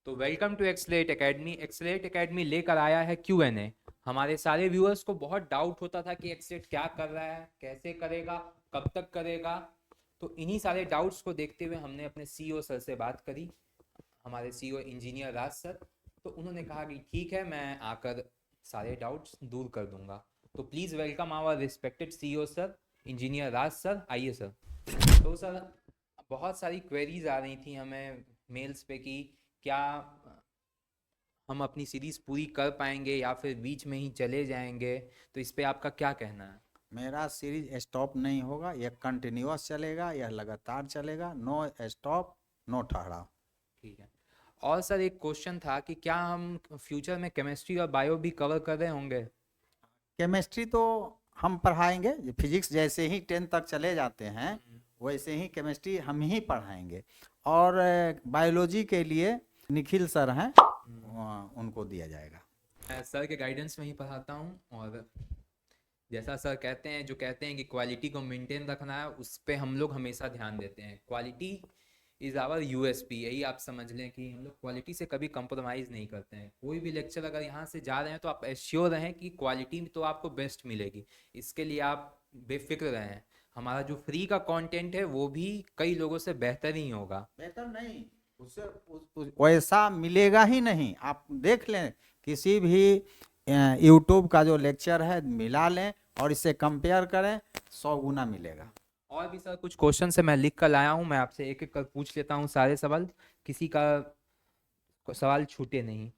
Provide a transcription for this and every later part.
तो welcome to Excelate academy. Excelate academy लेकर आया है Q&A। हमारे सारे व्यूअर्स को बहुत डाउट होता था कि एक्सलेट क्या कर रहा है, कैसे करेगा, कब तक करेगा। तो इन्हीं सारे डाउट्स को देखते हुए हमने अपने सीईओ सर से बात करी, हमारे सीईओ इंजीनियर राज सर। तो उन्होंने कहा कि ठीक है, मैं आकर सारे डाउट्स दूर कर दूंगा। तो please welcome our respected CEO sir, engineer Raj sir. आइए सर। तो सर, बहुत सारी क्वेरीज आ रही थी हमें मेल्स पे कि क्या हम अपनी सीरीज पूरी कर पाएंगे या फिर बीच में ही चले जाएंगे। तो इस पे आपका क्या कहना है? मेरा सीरीज स्टॉप नहीं होगा, यह कंटिन्यूअस चलेगा, यह लगातार चलेगा। नो स्टॉप, नो ठहराव। ठीक है। और सर, एक क्वेश्चन था कि क्या हम फ्यूचर में केमिस्ट्री और बायो भी कवर कर रहे होंगे? केमिस्ट्री तो हम पढ़ाएंगे, फिजिक्स जैसे ही 10 तक चले जाते हैं हम्म। वैसे ही केमिस्ट्री हम ही पढ़ाएंगे। और बायोलॉजी के लिए निखिल सर हैं, हम्म। उनको दिया जाएगा। मैं सर के गाइडेंस में ही पढ़ाता हूँ, और जैसा सर कहते हैं, जो कहते हैं कि क्वालिटी को मेंटेन रखना है, उस पे हम लोग हमेशा ध्यान देते हैं। क्वालिटी इज़ आवर यूएसपी, यही आप समझ लें कि हम लोग क्वालिटी से कभी कंप्रोमाइज़ नहीं करते हैं। कोई भी लेक्चर अगर यहाँ से जा रहे हैं तो आप एश्योर रहें कि क्वालिटी तो आपको बेस्ट मिलेगी। इसके लिए आप बेफिक्र रहें। हमारा जो फ्री का कंटेंट है वो भी कई लोगों से बेहतर ही होगा। बेहतर नहीं, उससे वैसा मिलेगा ही नहीं। आप देख लें, किसी भी यूट्यूब का जो लेक्चर है मिला लें और इससे कंपेयर करें, 100 गुना मिलेगा। और भी सर कुछ क्वेश्चन से मैं लिख कर लाया हूँ, मैं आपसे एक एक कर पूछ लेता हूँ सारे सवाल, किसी का सवाल छूटे नहीं।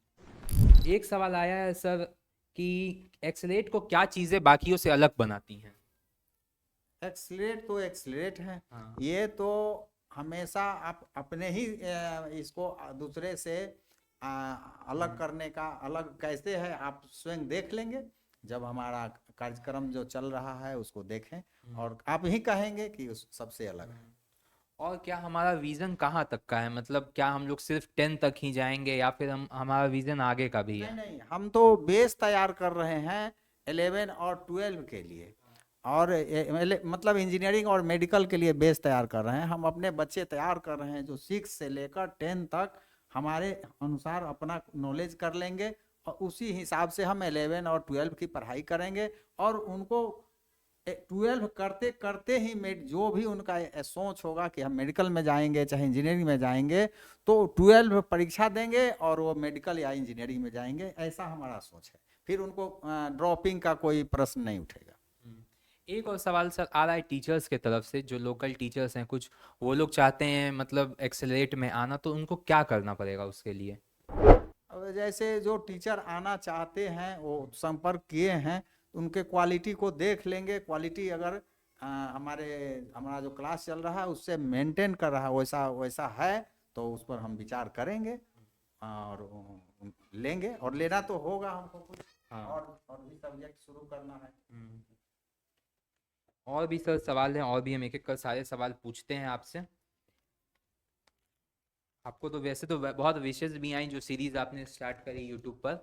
एक सवाल आया है सर कि एक्सलेट को क्या चीज़ें बाकियों से अलग बनाती हैं? एक्सलेट तो एक्सलेट है। हाँ। ये तो हमेशा आप अपने ही इसको दूसरे से अलग हम्म। करने का, अलग कैसे है आप स्वयं देख लेंगे। जब हमारा कार्यक्रम जो चल रहा है उसको देखें हम्म। और आप ही कहेंगे कि उस सबसे अलग है। हम्म। और क्या हमारा विजन कहाँ तक का है? मतलब क्या हम लोग सिर्फ 10 तक ही जाएंगे या फिर हमारा विजन आगे का भी नहीं है? नहीं, हम तो बेस तैयार कर रहे हैं 11 और 12 के लिए। और मतलब इंजीनियरिंग और मेडिकल के लिए बेस तैयार कर रहे हैं। हम अपने बच्चे तैयार कर रहे हैं जो 6 से लेकर 10 तक हमारे अनुसार अपना नॉलेज कर लेंगे, और उसी हिसाब से हम 11 और 12 की पढ़ाई करेंगे। और उनको 12 करते करते ही जो भी उनका सोच होगा कि हम मेडिकल में जाएंगे चाहे इंजीनियरिंग में जाएंगे, तो 12 परीक्षा देंगे और वो मेडिकल या इंजीनियरिंग में जाएंगे, ऐसा हमारा सोच है। फिर उनको ड्रॉपिंग का कोई प्रश्न नहीं उठेगा। हम्म। एक और सवाल सर आ रहा है टीचर्स के तरफ से, जो लोकल टीचर्स हैं कुछ, वो लोग चाहते हैं मतलब एक्सेलरेट में आना, तो उनको क्या करना पड़ेगा उसके लिए? अब जैसे जो टीचर आना चाहते हैं वो संपर्क किए हैं, उनके क्वालिटी को देख लेंगे। क्वालिटी अगर हमारा जो क्लास चल रहा है उससे मेंटेन कर रहा है, वैसा वैसा है, तो उस पर हम विचार करेंगे और लेंगे। और लेना तो होगा हमको कुछ, हाँ। और भी सब्जेक्ट शुरू करना है। हम्म। और भी सर सवाल हैं, और भी हम एक एक कर सारे सवाल पूछते हैं आपसे। आपको तो वैसे तो बहुत विशेष भी आई, जो सीरीज़ आपने स्टार्ट करी यूट्यूब पर।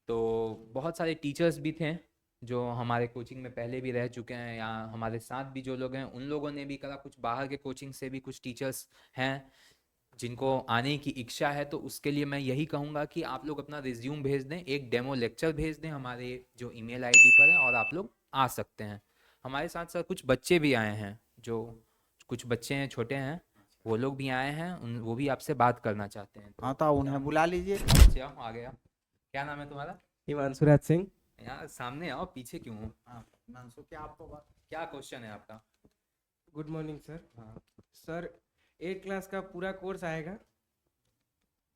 तो बहुत सारे टीचर्स भी थे जो हमारे कोचिंग में पहले भी रह चुके हैं, या हमारे साथ भी जो लोग हैं उन लोगों ने भी करा। कुछ बाहर के कोचिंग से भी कुछ टीचर्स हैं जिनको आने की इच्छा है। तो उसके लिए मैं यही कहूँगा कि आप लोग अपना रिज्यूम भेज दें, एक डेमो लेक्चर भेज दें हमारे जो ईमेल आईडी पर है, और आप लोग आ सकते हैं। हमारे साथ सर कुछ बच्चे भी आए हैं, जो कुछ बच्चे हैं छोटे हैं, वो लोग भी आए हैं, उन वो भी आपसे बात करना चाहते हैं। तो हाँ, तो उन्हें बुला लीजिए। बच्चे आओ, आ गया। क्या नाम है तुम्हारा? हिमांशुराज सिंह। यार सामने आओ, पीछे क्यों हो? हाँ हिमांशु, क्या आपको बात। क्या क्वेश्चन है आपका? Good morning sir. हाँ। सर 8 क्लास का पूरा कोर्स आएगा?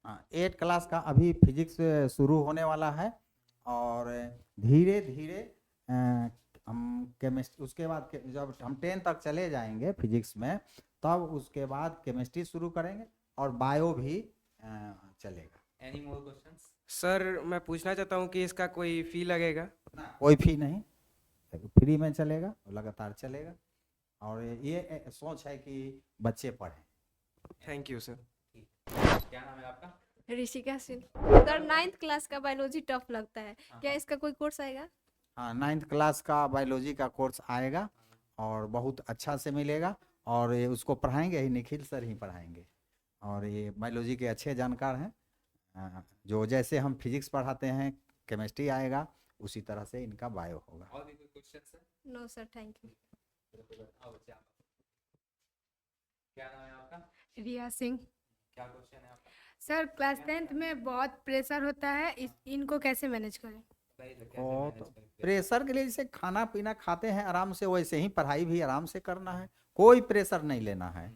हाँ, 8 क्लास का अभी फिजिक्स शुरू होने वाला है। और धीरे धीरे हम केमिस्ट्री, उसके बाद जब हम 10 तक चले जाएंगे फिजिक्स में, तब उसके बाद केमिस्ट्री शुरू करेंगे और बायो भी चलेगा। Any more questions? सर मैं पूछना चाहता हूँ कि इसका कोई फ़ी लगेगा? ना, कोई फी नहीं, फ्री में चलेगा, लगातार चलेगा। और ये सोच है कि बच्चे पढ़ें। Thank you sir. क्या नाम है आपका? Rishika Singh. Sir 9th class का बायोलॉजी टफ लगता है, क्या इसका कोई कोर्स आएगा? हाँ, 9th क्लास का बायोलॉजी का कोर्स आएगा और बहुत अच्छा से मिलेगा। और ये उसको पढ़ाएंगे ही निखिल सर ही पढ़ाएंगे, और ये बायोलॉजी के अच्छे जानकार हैं। जो जैसे हम फिजिक्स पढ़ाते हैं केमिस्ट्री आएगा, उसी तरह से इनका बायो होगा। और भी कोई question sir? No sir, thank you. आओ बच्चे आप। क्या नाम है आपका? रिया सिंह। क्या क्वेश्चन है आपका? सर क्लास 10th में बहुत प्रेशर होता है, इनको कैसे मैनेज करें? बताइए सर, कैसे और मैनेज तो करेंगे? प्रेशर के लिए जैसे खाना पीना खाते हैं आराम से, वैसे ही पढ़ाई भी आराम से करना है, कोई प्रेशर नहीं लेना है।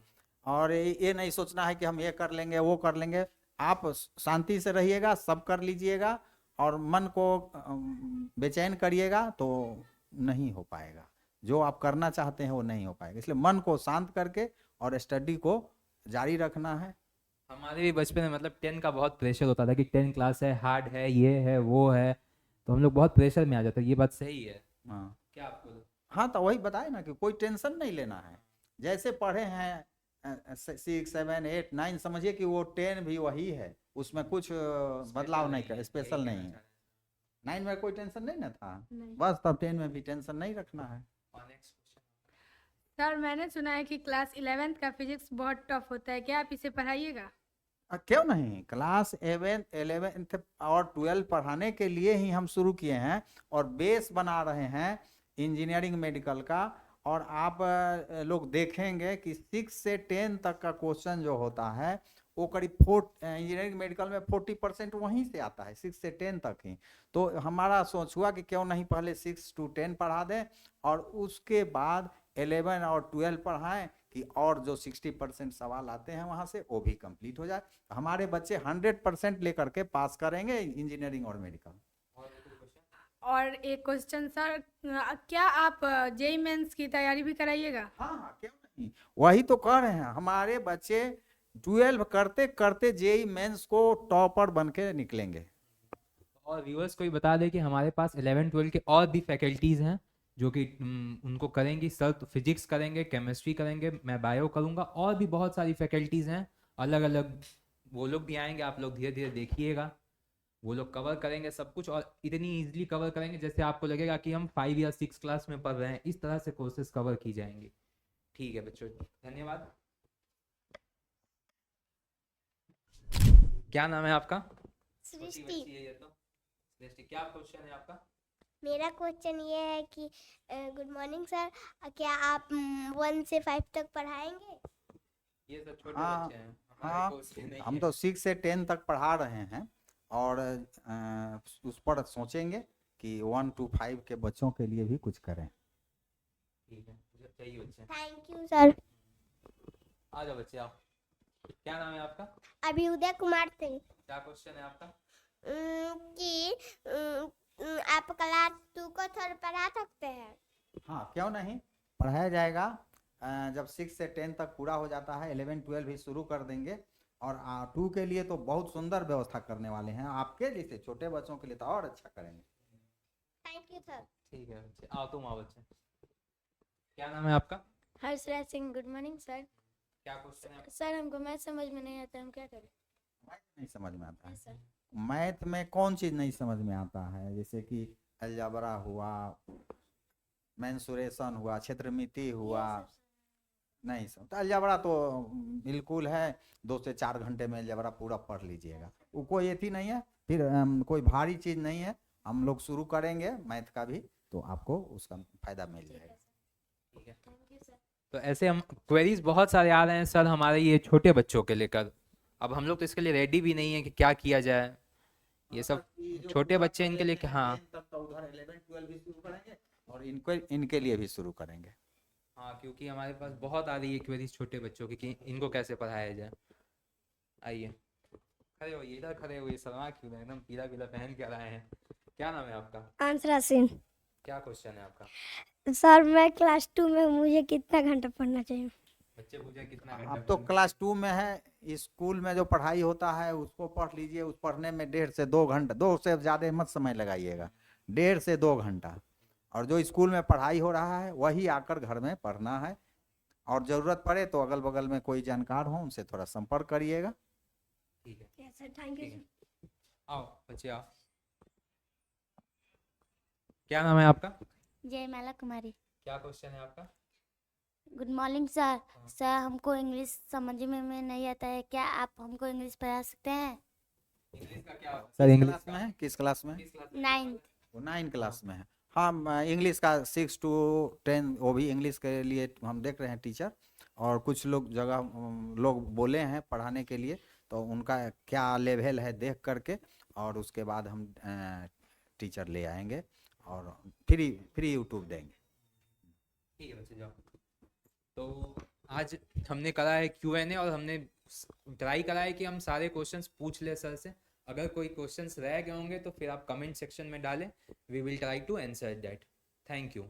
और ये नहीं सोचना है कि हम ये कर लेंगे वो कर लेंगे। आप शांति से रहिएगा, सब कर लीजिएगा, और मन को बेचैन करिएगा तो नहीं हो पाएगा। जो आप करना चाहते हैं वो नहीं हो पाएगा, इसलिए मन को शांत करके और स्टडी को जारी रखना है। हमारे भी बचपन में मतलब 10 का बहुत प्रेशर होता था कि 10 क्लास है, हार्ड है, ये है वो है, तो हम लोग बहुत प्रेशर में आ जाते हैं। ये बात सही है हाँ क्या आपको? हाँ, तो वही बताए ना कि कोई टेंशन नहीं लेना है। जैसे पढ़े हैं 6, 7, 8, 9, समझिए कि वो 10 भी वही है, उसमें कुछ बदलाव नहीं कर, स्पेशल नहीं है। 9 में कोई टेंशन नहीं ना था, नहीं। बस तब 10 में भी टेंशन नहीं रखना है। सर मैंने सुना है कि क्लास 11th का फिजिक्स बहुत टफ होता है, क्या आप इसे पढ़ाइएगा? क्यों नहीं, क्लास 11th और 12 पढ़ाने के लिए ही हम शुरू किए हैं और बेस बना रहे हैं इंजीनियरिंग मेडिकल का। और आप लोग देखेंगे कि 6 से 10 तक का क्वेश्चन जो होता है वो करीब इंजीनियरिंग मेडिकल में 40% वहीं से आता है, 6 से 10 तक ही। तो हमारा सोच हुआ कि क्यों नहीं पहले 6 to 10 पढ़ा दें और उसके बाद 11 और 12 पढ़ाएं, कि और जो 60% सवाल आते हैं वहाँ से वो भी कंप्लीट हो जाए। हमारे बच्चे 100% लेकर के पास करेंगे इंजीनियरिंग और मेडिकल। और एक क्वेश्चन सर, क्या आप जेई मेंस की तैयारी भी कराइएगा? हाँ हाँ, क्यों नहीं, वही तो कह रहे हैं, हमारे बच्चे 12 करते करते जेई मेंस को टॉपर बन के निकलेंगे। और व्यूअर्स को भी बता दें कि हमारे पास 11 12 के और भी फैकल्टीज़ हैं जो कि उनको करेंगी। सर तो फिजिक्स करेंगे, केमिस्ट्री करेंगे, मैं बायो करूँगा, और भी बहुत सारी फैकल्टीज़ हैं अलग अलग। वो लोग भी आएंगे, आप लोग धीरे धीरे देखिएगा। वो लोग कवर करेंगे सब कुछ, और इतनी इजीली कवर करेंगे जैसे आपको लगेगा कि हम 5 या 6 क्लास में पढ़ रहे हैं। इस तरह से कोर्सेज कवर की जाएंगी। ठीक है बच्चों, धन्यवाद। क्या नाम है आपका? सृष्टि। सृष्टि, क्या क्वेश्चन है आपका? मेरा क्वेश्चन ये है कि गुड मॉर्निंग सर, क्या आप 1 से 5 तक पढ़ाएंगे? ये सब छोटे हाँ, बच्चे हैं, हमारे हाँ, कोर्स के नहीं हम हैं। तो 6 से 10 तक पढ़ा रहे हैं और उस पर सोचेंगे कि 1 to 5 के बच्चों के लिए भी कुछ करें। ठीक है, मुझे चाहिए बच्चे। Thank you sir. आ जाओ बच्चे, आओ। क्या नाम है आपका? अभ्युदय कुमार सिंह। क्या क्वेश्चन है आपका? कि आप क्लास 2 को थोड़ा पढ़ा सकते हैं? हाँ, क्यों नहीं, पढ़ाया जाएगा। जब 6 से 10 तक पूरा हो जाता है 11 12 भी शुरू कर देंगे। और 2 के लिए तो बहुत सुंदर व्यवस्था करने वाले हैं, आपके जैसे छोटे बच्चों के लिए तो और अच्छा करेंगे। Thank you sir. ठीक है बच्चे, आओ तुम आओ बच्चे। क्या नाम है आपका? Harshraj Singh. Good morning sir. क्या क्वेश्चन है आपका? सर हमको मैथ समझ में नहीं आता, हम क्या करें? मैथ नहीं समझ में आता है? सर मैथ में कौन चीज नहीं समझ में आता है? जैसे कि अलजबरा हुआ, मेंसुरेशन हुआ, क्षेत्रमिति हुआ, नहीं समझ तो अलजबरा तो बिल्कुल है, 2 से 4 घंटे में अलजबरा पूरा पढ़ लीजिएगा। वो कोई एथी नहीं है, फिर कोई भारी चीज नहीं है। हम लोग शुरू करेंगे मैथ का भी, तो आपको उसका फायदा मिल जाएगा। ठीक है, थैंक यू सर। तो ऐसे हम क्वेरीज बहुत सारे आ रहे हैं सर हमारे ये छोटे बच्चों के लेकर। अब हम लोग तो इसके लिए रेडी भी नहीं है कि क्या किया जाए। ये सब छोटे बच्चे इनके लिए हाँ तब तो उधर 11 12 भी शुरू करेंगे और इनके लिए भी शुरू करेंगे। हाँ, क्योंकि हमारे पास बहुत आ रही है क्वेरीज छोटे बच्चों की कि इनको कैसे पढ़ाया जाए। आइए खड़े होइए, इधर खड़े हुए, शर्मा क्यों रहे, एकदम पीला पीला पहन के आए हैं। क्या नाम है आपका? आंसरा सिंह। क्या क्वेश्चन है आपका? सर मैं क्लास 2 में, मुझे कितना घंटा पढ़ना चाहिए? बच्चे पूछे कितना घंटा अब तो पढ़ना? क्लास 2 में है, स्कूल में जो पढ़ाई होता है उसको पढ़ लीजिए। उस पढ़ने में 1.5 से 2 घंटा, 2 से ज़्यादा मत समय लगाइएगा, 1.5 से 2 घंटा। और जो स्कूल में पढ़ाई हो रहा है वही आकर घर में पढ़ना है। और ज़रूरत पड़े तो अगल बगल में कोई जानकार हो उनसे थोड़ा संपर्क करिएगा। ठीक है, यस सर, थैंक यू ठीक है। सर। आओ बच्चे आओ। क्या नाम है आपका? जयमाला कुमारी। क्या क्वेश्चन है आपका? Good morning sir. सर हमको इंग्लिश समझ में नहीं आता है, क्या आप हमको इंग्लिश पढ़ा सकते हैं? इंग्लिश सर किस इंग्लिश क्लास में है, किस क्लास में है? 9th। वो 9 क्लास में है। हाँ, इंग्लिश का 6 to 10 वो भी इंग्लिश के लिए हम देख रहे हैं टीचर। और कुछ लोग लोग बोले हैं पढ़ाने के लिए, तो उनका क्या लेवल है देख करके और उसके बाद हम टीचर ले आएंगे और फ्री यूट्यूब देंगे। ठीक है बच्चे जाओ। तो आज हमने करा है Q&A और हमने ट्राई करा है कि हम सारे क्वेश्चंस पूछ ले सर से। अगर कोई क्वेश्चंस रह गए होंगे तो फिर आप कमेंट सेक्शन में डालें, we will try to answer that. Thank you.